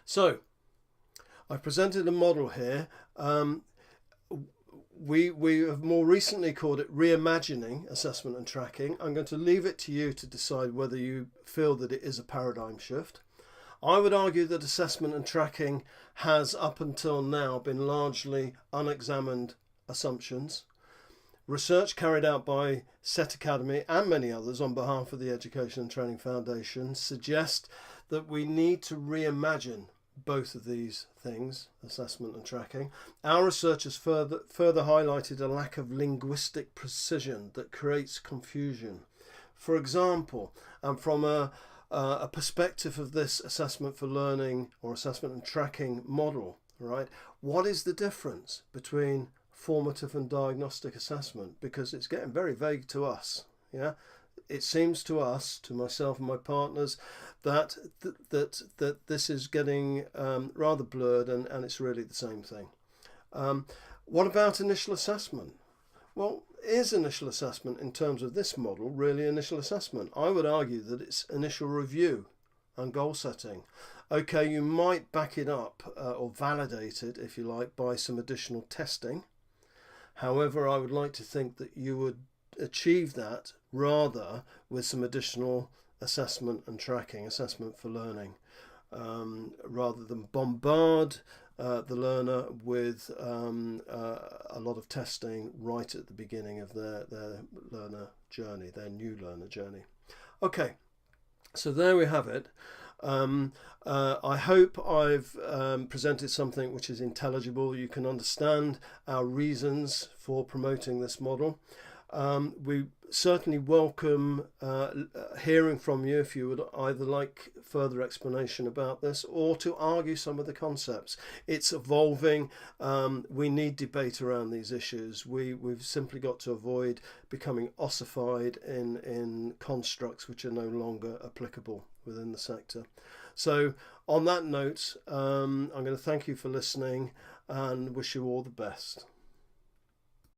So I've presented a model here. We have more recently called it reimagining assessment and tracking. I'm going to leave it to you to decide whether you feel that it is a paradigm shift. I would argue that assessment and tracking has up until now been largely unexamined assumptions. Research carried out by CETTA Academy and many others on behalf of the Education and Training Foundation suggest that we need to reimagine both of these things, assessment and tracking. Our research has further highlighted a lack of linguistic precision that creates confusion. For example, and from a perspective of this assessment for learning or assessment and tracking model, right? What is the difference between formative and diagnostic assessment? Because it's getting very vague to us. Yeah, it seems to us, to myself and my partners, that this is getting rather blurred, and it's really the same thing. What about initial assessment? Well, is initial assessment in terms of this model really initial assessment? I would argue that it's initial review and goal setting. Okay, you might back it up or validate it, if you like, by some additional testing. However, I would like to think that you would achieve that rather with some additional assessment and tracking, assessment for learning, rather than bombard the learner with a lot of testing right at the beginning of their learner journey, their new learner journey. Okay, so there we have it. I hope I've presented something which is intelligible. You can understand our reasons for promoting this model. We certainly welcome hearing from you if you would either like further explanation about this or to argue some of the concepts. It's evolving. We need debate around these issues. We've simply got to avoid becoming ossified in constructs which are no longer applicable within the sector. So on that note, I'm going to thank you for listening and wish you all the best.